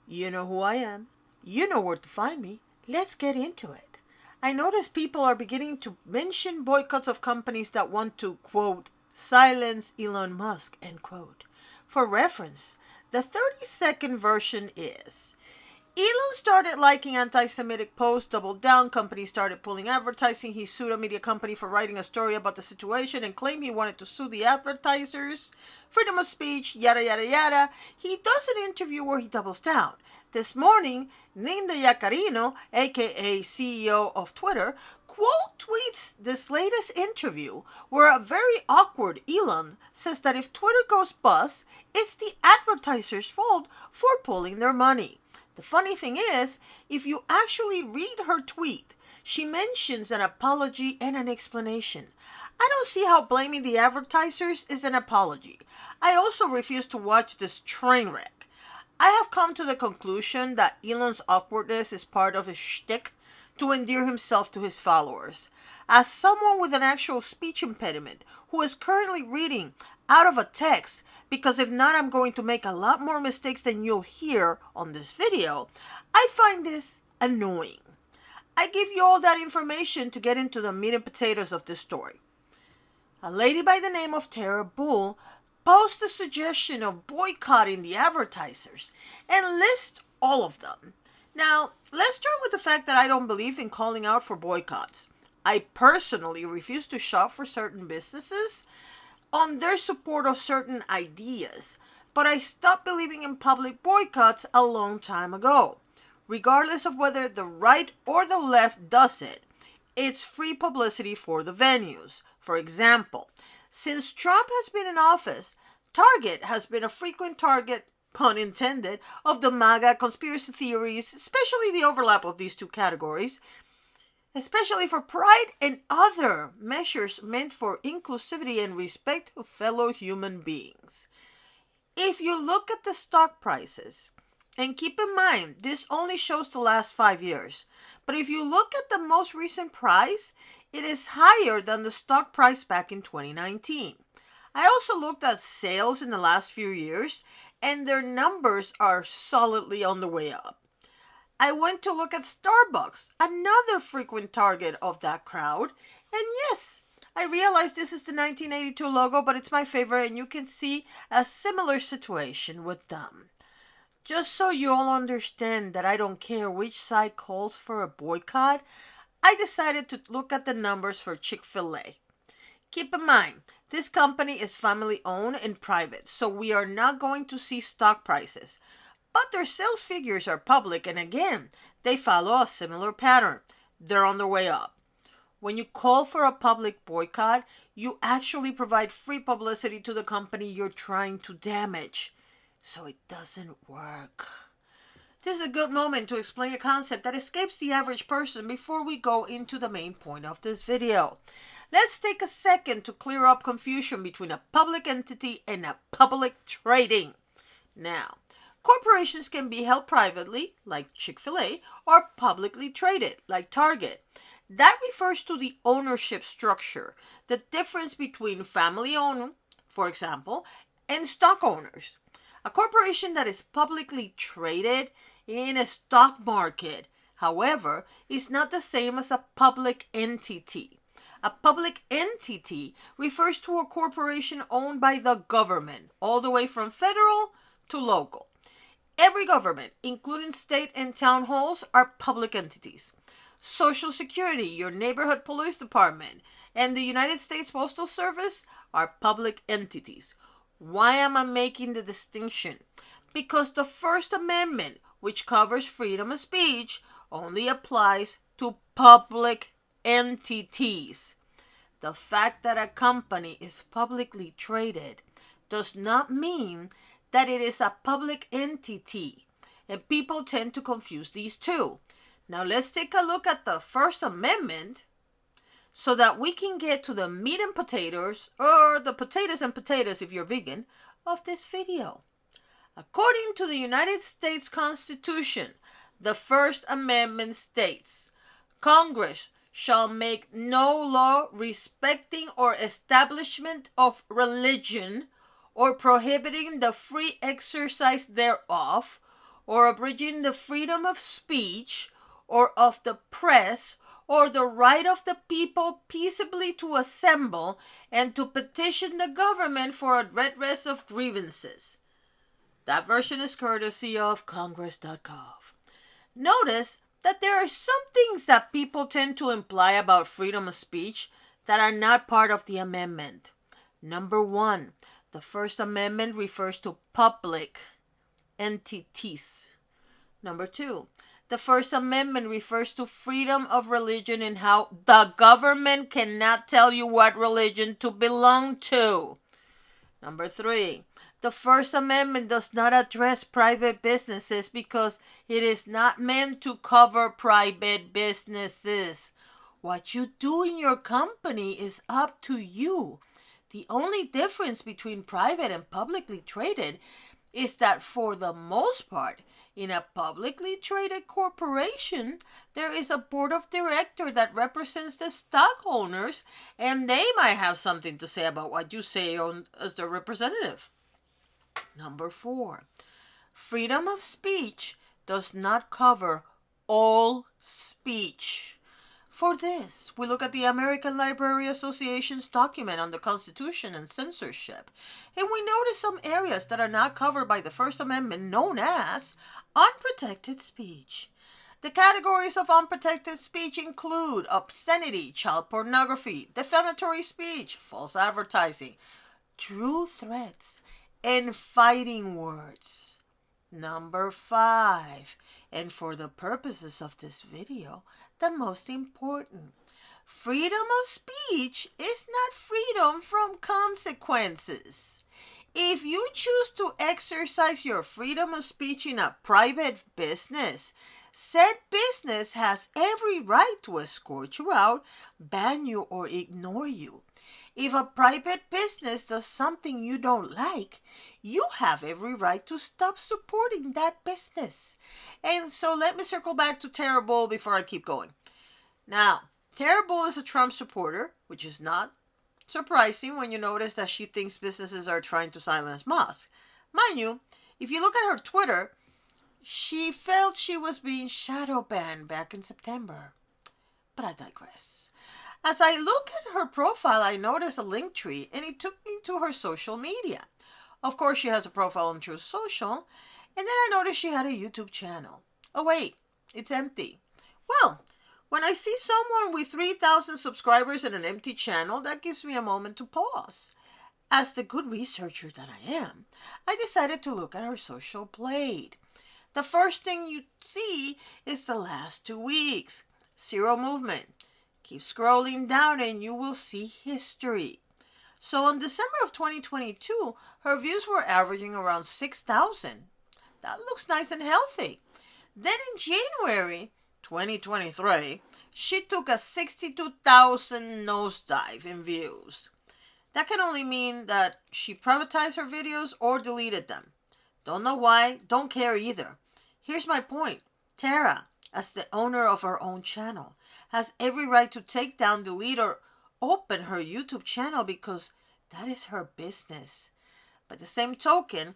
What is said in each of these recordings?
You know who I am. You know where to find me. Let's get into it. I notice people are beginning to mention boycotts of companies that want to, quote, silence Elon Musk, end quote. For reference, the 30-second version is Elon started liking anti Semitic posts, doubled down, companies started pulling advertising. He sued a media company for writing a story about the situation and claimed he wanted to sue the advertisers. Freedom of speech, yada yada yada. He does an interview where he doubles down. This morning, Linda Yaccarino, aka CEO of Twitter, quote tweets this latest interview where a very awkward Elon says that if Twitter goes bust, it's the advertisers' fault for pulling their money. The funny thing is, if you actually read her tweet, she mentions an apology and an explanation. I don't see how blaming the advertisers is an apology. I also refuse to watch this train wreck. I have come to the conclusion that Elon's awkwardness is part of his shtick to endear himself to his followers. As someone with an actual speech impediment who is currently reading out of a text, because if not, I'm going to make a lot more mistakes than you'll hear on this video, I find this annoying. I give you all that information to get into the meat and potatoes of this story. A lady by the name of Tara Bull posed a suggestion of boycotting the advertisers and list all of them. Now, let's start with the fact that I don't believe in calling out for boycotts. I personally refuse to shop for certain businesses on their support of certain ideas, but I stopped believing in public boycotts a long time ago. Regardless of whether the right or the left does it, it's free publicity for the venues. For example, since Trump has been in office, Target has been a frequent target, pun intended, of the MAGA conspiracy theories, especially the overlap of these two categories, especially for pride and other measures meant for inclusivity and respect of fellow human beings. If you look at the stock prices, and keep in mind, this only shows the last 5 years, but if you look at the most recent price, it is higher than the stock price back in 2019. I also looked at sales in the last few years, and their numbers are solidly on the way up. I went to look at Starbucks, another frequent target of that crowd, and yes, I realize this is the 1982 logo, but it's my favorite, and you can see a similar situation with them. Just so you all understand that I don't care which side calls for a boycott, I decided to look at the numbers for Chick-fil-A. Keep in mind, this company is family owned and private, so we are not going to see stock prices. But their sales figures are public, and again, they follow a similar pattern. They're on their way up. When you call for a public boycott, you actually provide free publicity to the company you're trying to damage. So it doesn't work. This is a good moment to explain a concept that escapes the average person before we go into the main point of this video. Let's take a second to clear up confusion between a public entity and a public trading. Now, corporations can be held privately, like Chick-fil-A, or publicly traded, like Target. That refers to the ownership structure, the difference between family owned, for example, and stock owners. A corporation that is publicly traded in a stock market, however, is not the same as a public entity. A public entity refers to a corporation owned by the government, all the way from federal to local. Every government, including state and town halls, are public entities. Social Security, your neighborhood police department, and the United States Postal Service are public entities. Why am I making the distinction? Because the First Amendment, which covers freedom of speech, only applies to public entities. The fact that a company is publicly traded does not mean that it is a public entity, and people tend to confuse these two. Now let's take a look at the First Amendment so that we can get to the meat and potatoes, or the potatoes and potatoes if you're vegan, of this video. According to the United States Constitution, the First Amendment states, Congress shall make no law respecting or establishment of religion or prohibiting the free exercise thereof, or abridging the freedom of speech or of the press or the right of the people peaceably to assemble and to petition the government for a redress of grievances. That version is courtesy of Congress.gov. Notice that there are some things that people tend to imply about freedom of speech that are not part of the amendment. Number one, the First Amendment refers to public entities. Number two, the First Amendment refers to freedom of religion and how the government cannot tell you what religion to belong to. Number three, the First Amendment does not address private businesses because it is not meant to cover private businesses. What you do in your company is up to you. The only difference between private and publicly traded is that for the most part, in a publicly traded corporation, there is a board of directors that represents the stock owners, and they might have something to say about what you say as their representative. Number four, freedom of speech does not cover all speech. For this, we look at the American Library Association's document on the Constitution and censorship, and we notice some areas that are not covered by the First Amendment known as unprotected speech. The categories of unprotected speech include obscenity, child pornography, defamatory speech, false advertising, true threats, and fighting words. Number five, and for the purposes of this video, the most important, freedom of speech is not freedom from consequences. If you choose to exercise your freedom of speech in a private business, said business has every right to escort you out, ban you, or ignore you. If a private business does something you don't like, you have every right to stop supporting that business. And so let me circle back to Tara Bull before I keep going. Now, Tara Bull is a Trump supporter, which is not surprising when you notice that she thinks businesses are trying to silence Musk. Mind you, if you look at her Twitter, she felt she was being shadow banned back in September. But I digress. As I look at her profile, I noticed a link tree, and it took me to her social media. Of course, she has a profile on Truth Social, and then I noticed she had a YouTube channel. Oh wait, it's empty. Well, when I see someone with 3,000 subscribers and an empty channel, that gives me a moment to pause. As the good researcher that I am, I decided to look at her social blade. The first thing you see is the last 2 weeks. Zero movement. Keep scrolling down and you will see history. So in December of 2022, her views were averaging around 6,000. That looks nice and healthy. Then in January 2023, she took a 62,000 nosedive in views. That can only mean that she privatized her videos or deleted them. Don't know why, don't care either. Here's my point. Tara, as the owner of her own channel, has every right to take down, delete, or open her YouTube channel because that is her business. By the same token,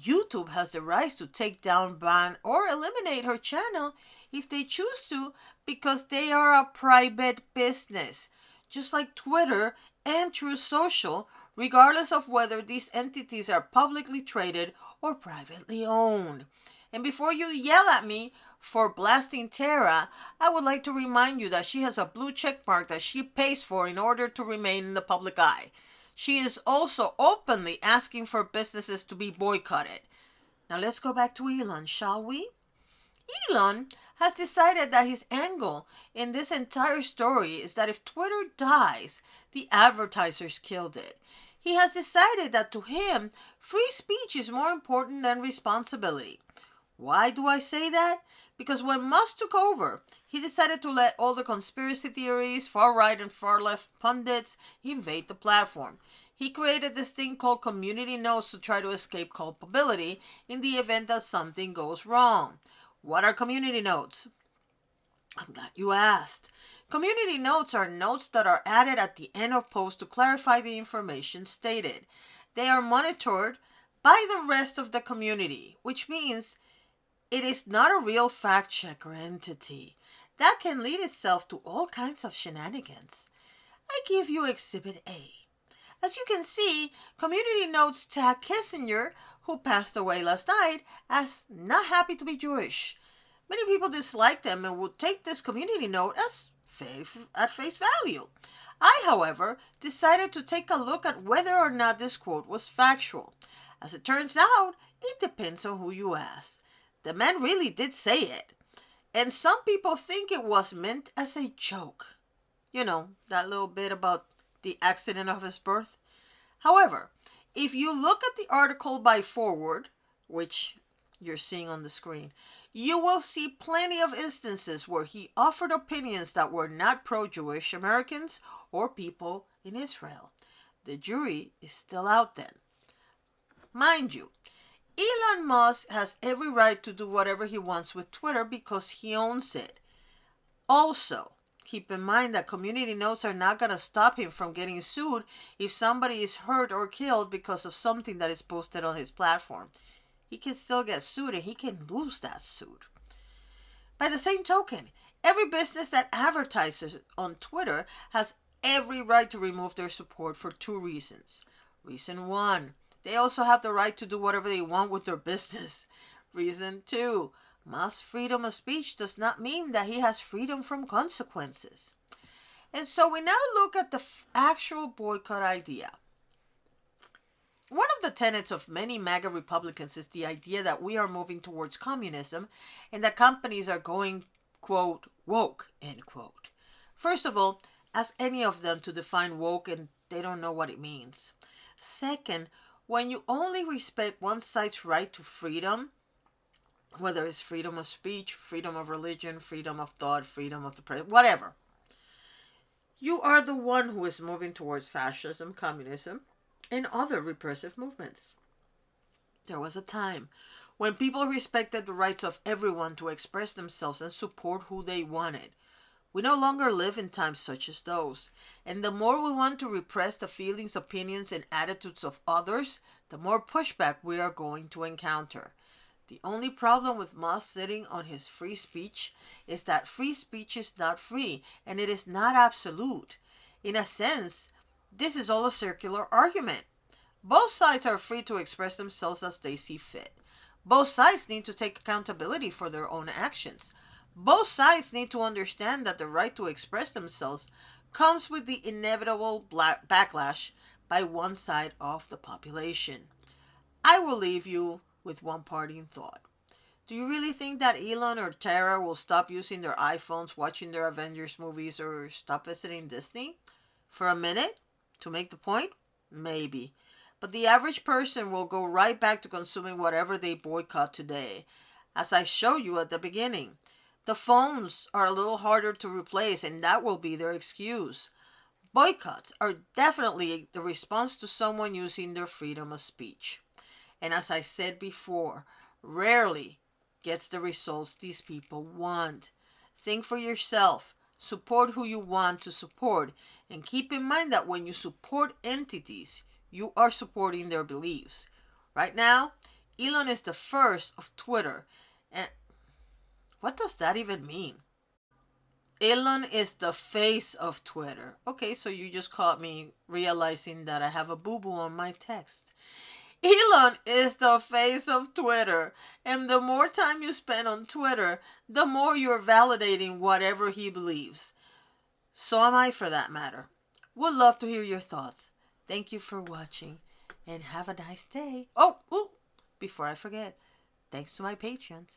YouTube has the right to take down, ban, or eliminate her channel if they choose to because they are a private business, just like Twitter and Truth Social, regardless of whether these entities are publicly traded or privately owned. And before you yell at me for blasting Tara, I would like to remind you that she has a blue check mark that she pays for in order to remain in the public eye. She is also openly asking for businesses to be boycotted. Now let's go back to Elon, shall we? Elon has decided that his angle in this entire story is that if Twitter dies, the advertisers killed it. He has decided that to him, free speech is more important than responsibility. Why do I say that? Because when Musk took over, he decided to let all the conspiracy theories, far-right and far-left pundits invade the platform. He created this thing called community notes to try to escape culpability in the event that something goes wrong. What are community notes? I'm glad you asked. Community notes are notes that are added at the end of posts to clarify the information stated. They are monitored by the rest of the community, which means It is not a real fact checker entity. That can lead itself to all kinds of shenanigans. I give you Exhibit A. As you can see, community notes tag Kissinger, who passed away last night, as not happy to be Jewish. Many people dislike them and would take this community note as at face value. I, however, decided to take a look at whether or not this quote was factual. As it turns out, it depends on who you ask. The man really did say it, and some people think it was meant as a joke. You know, that little bit about the accident of his birth. However, if you look at the article by Forward, which you're seeing on the screen, you will see plenty of instances where he offered opinions that were not pro-Jewish Americans or people in Israel. The jury is still out then. Mind you, Elon Musk has every right to do whatever he wants with Twitter because he owns it. Also, keep in mind that community notes are not going to stop him from getting sued if somebody is hurt or killed because of something that is posted on his platform. He can still get sued and he can lose that suit. By the same token, every business that advertises on Twitter has every right to remove their support for two reasons. Reason one, they also have the right to do whatever they want with their business. Reason two, Musk's freedom of speech does not mean that he has freedom from consequences. And so we now look at the actual boycott idea. One of the tenets of many MAGA Republicans is the idea that we are moving towards communism and that companies are going, quote, woke, end quote. First of all, ask any of them to define woke and they don't know what it means. Second, when you only respect one side's right to freedom, whether it's freedom of speech, freedom of religion, freedom of thought, freedom of the press, whatever, you are the one who is moving towards fascism, communism, and other repressive movements. There was a time when people respected the rights of everyone to express themselves and support who they wanted. We no longer live in times such as those, and the more we want to repress the feelings, opinions, and attitudes of others, the more pushback we are going to encounter. The only problem with Musk sitting on his free speech is that free speech is not free, and it is not absolute. In a sense, this is all a circular argument. Both sides are free to express themselves as they see fit. Both sides need to take accountability for their own actions. Both sides need to understand that the right to express themselves comes with the inevitable backlash by one side of the population. I will leave you with one parting thought. Do you really think that Elon or Tara will stop using their iPhones, watching their Avengers movies, or stop visiting Disney? For a minute? To make the point? Maybe. But the average person will go right back to consuming whatever they boycott today. As I showed you at the beginning, the phones are a little harder to replace, and that will be their excuse. Boycotts are definitely the response to someone using their freedom of speech. And as I said before, rarely gets the results these people want. Think for yourself. Support who you want to support. And keep in mind that when you support entities, you are supporting their beliefs. Right now, Elon is the first of Twitter. And what does that even mean? Elon is the face of Twitter. Okay, so you just caught me realizing that I have a boo-boo on my text. Elon is the face of Twitter, and the more time you spend on Twitter, the more you're validating whatever he believes. So am I, for that matter. Would love to hear your thoughts. Thank you for watching, and have a nice day. Oh, before I forget, thanks to my Patreons.